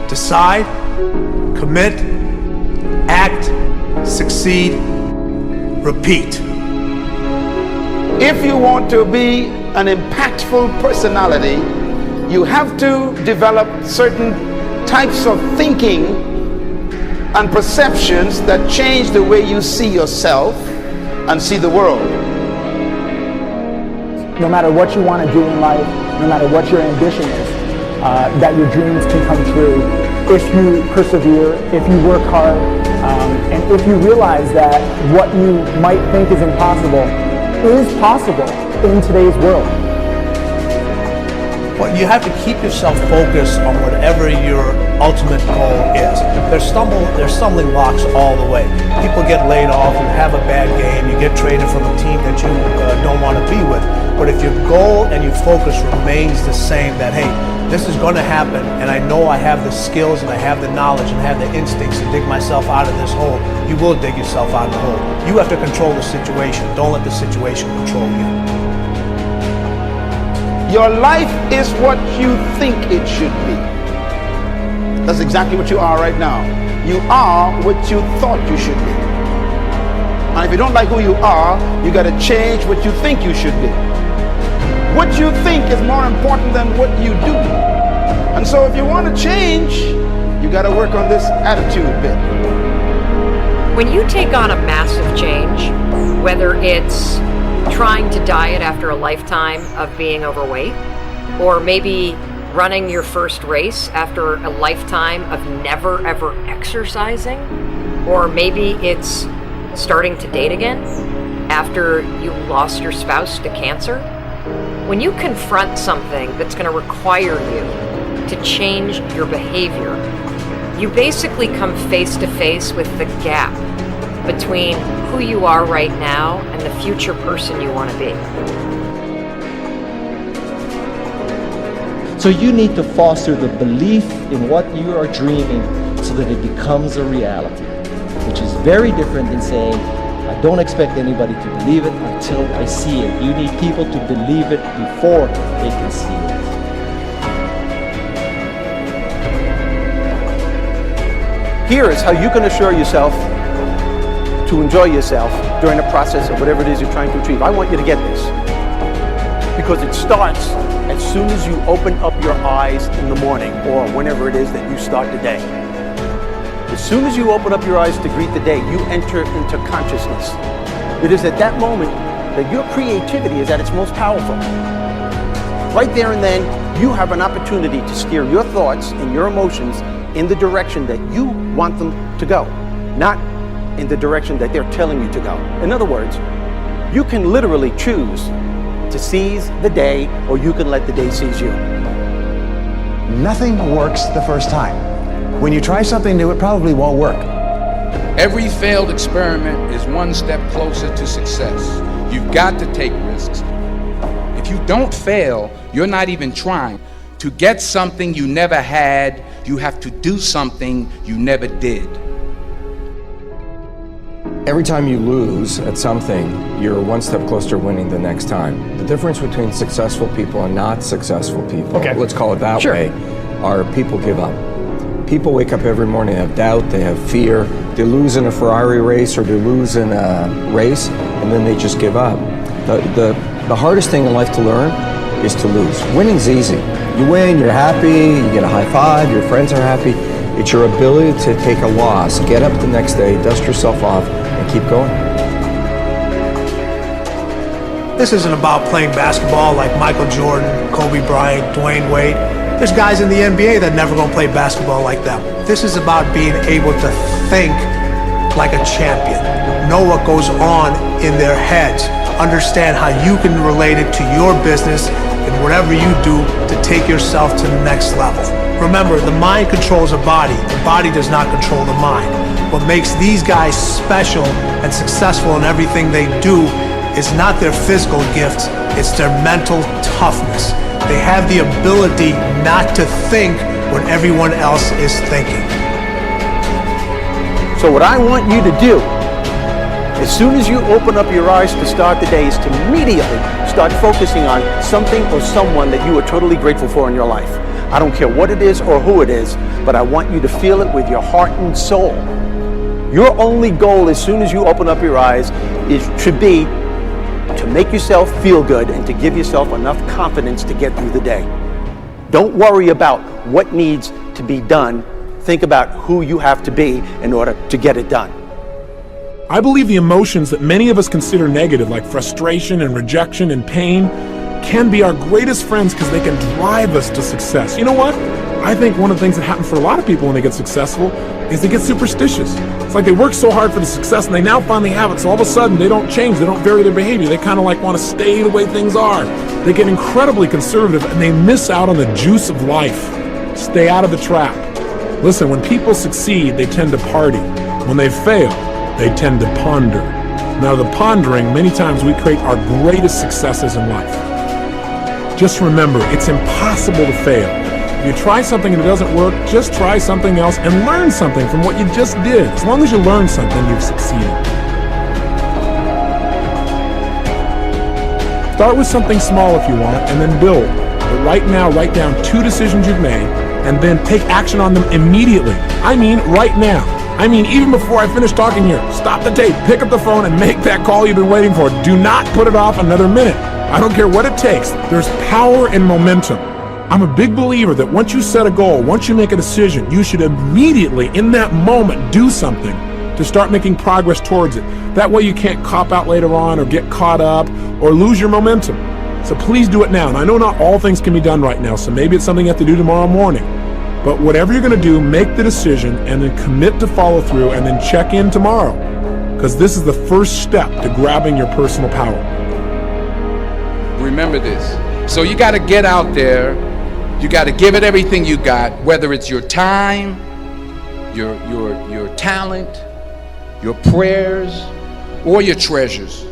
Decide, commit, act, succeed, repeat. If you want to be an impactful personality, you have to develop certain types of thinking and perceptions that change the way you see yourself and see the world. No matter what you want to do in life, no matter what your ambition is, that your dreams can come true if you persevere, if you work hard, and if you realize that what you might think is impossible is possible in today's world. Well, you have to keep yourself focused on whatever your ultimate goal is. There's stumbling blocks all the way. People get laid off, you have a bad game, you get traded from a team that you don't want to be with. But if your goal and your focus remains the same, that hey, this is going to happen, and I know I have the skills and I have the knowledge and have the instincts to dig myself out of this hole, you will dig yourself out of the hole. You have to control the situation. Don't let the situation control you. Your life is what you think it should be. That's exactly what you are right now. You are what you thought you should be. And if you don't like who you are, you got to change what you think you should be. What you think is more important than what you do. And so if you want to change, you got to work on this attitude bit. When you take on a massive change, whether it's trying to diet after a lifetime of being overweight, or maybe running your first race after a lifetime of never ever exercising, or maybe it's starting to date again after you lost your spouse to cancer. When you confront something that's going to require you to change your behavior, you basically come face to face with the gap between who you are right now and the future person you want to be. So you need to foster the belief in what you are dreaming so that it becomes a reality, which is very different than saying, I don't expect anybody to believe it until I see it. You need people to believe it before they can see it. Here is how you can assure yourself to enjoy yourself during the process of whatever it is you're trying to achieve. I want you to get this, because it starts as soon as you open up your eyes in the morning, or whenever it is that you start the day. As soon as you open up your eyes to greet the day, you enter into consciousness. It is at that moment that your creativity is at its most powerful. Right there and then, you have an opportunity to steer your thoughts and your emotions in the direction that you want them to go, not in the direction that they're telling you to go. In other words, you can literally choose to seize the day, or you can let the day seize you. Nothing works the first time. When you try something new, it probably won't work. Every failed experiment is one step closer to success. You've got to take risks. If you don't fail, you're not even trying. To get something you never had, you have to do something you never did. Every time you lose at something, you're one step closer to winning the next time. The difference between successful people and not successful people, let's call it that way, are people give up. People wake up every morning, they have doubt, they have fear, they lose in a Ferrari race or they lose in a race, and then they just give up. The hardest thing in life to learn is to lose. Winning's easy. You win, you're happy, you get a high five, your friends are happy. It's your ability to take a loss, get up the next day, dust yourself off, and keep going. This isn't about playing basketball like Michael Jordan, Kobe Bryant, Dwayne Wade. There's guys in the NBA that never gonna play basketball like them. This is about being able to think like a champion, know what goes on in their heads, understand how you can relate it to your business and whatever you do to take yourself to the next level. Remember, the mind controls the body does not control the mind. What makes these guys special and successful in everything they do is not their physical gifts, it's their mental toughness. They have the ability not to think when everyone else is thinking. So what I want you to do, as soon as you open up your eyes to start the day, is to immediately start focusing on something or someone that you are totally grateful for in your life. I don't care what it is or who it is, but I want you to feel it with your heart and soul. Your only goal as soon as you open up your eyes should be to make yourself feel good and to give yourself enough confidence to get through the day. Don't worry about what needs to be done. Think about who you have to be in order to get it done. I believe the emotions that many of us consider negative, like frustration and rejection and pain, can be our greatest friends because they can drive us to success. You know what? I think one of the things that happens for a lot of people when they get successful is they get superstitious. It's like they work so hard for the success and they now finally have it, so all of a sudden they don't change, they don't vary their behavior, they kind of like want to stay the way things are. They get incredibly conservative and they miss out on the juice of life. Stay out of the trap. Listen, when people succeed, they tend to party. When they fail, they tend to ponder. Now, the pondering, many times we create our greatest successes in life. Just remember, it's impossible to fail. If you try something and it doesn't work, just try something else and learn something from what you just did. As long as you learn something, you've succeeded. Start with something small if you want, and then build. But right now, write down 2 decisions you've made, and then take action on them immediately. I mean, right now. I mean, even before I finish talking here, stop the tape, pick up the phone, and make that call you've been waiting for. Do not put it off another minute. I don't care what it takes. There's power in momentum. I'm a big believer that once you set a goal, once you make a decision, you should immediately, in that moment, do something to start making progress towards it. That way you can't cop out later on or get caught up or lose your momentum. So please do it now. And I know not all things can be done right now, so maybe it's something you have to do tomorrow morning. But whatever you're going to do, make the decision and then commit to follow through and then check in tomorrow. Because this is the first step to grabbing your personal power. Remember this. So you got to get out there. You got to give it everything you got, whether it's your time, your talent, your prayers, or your treasures.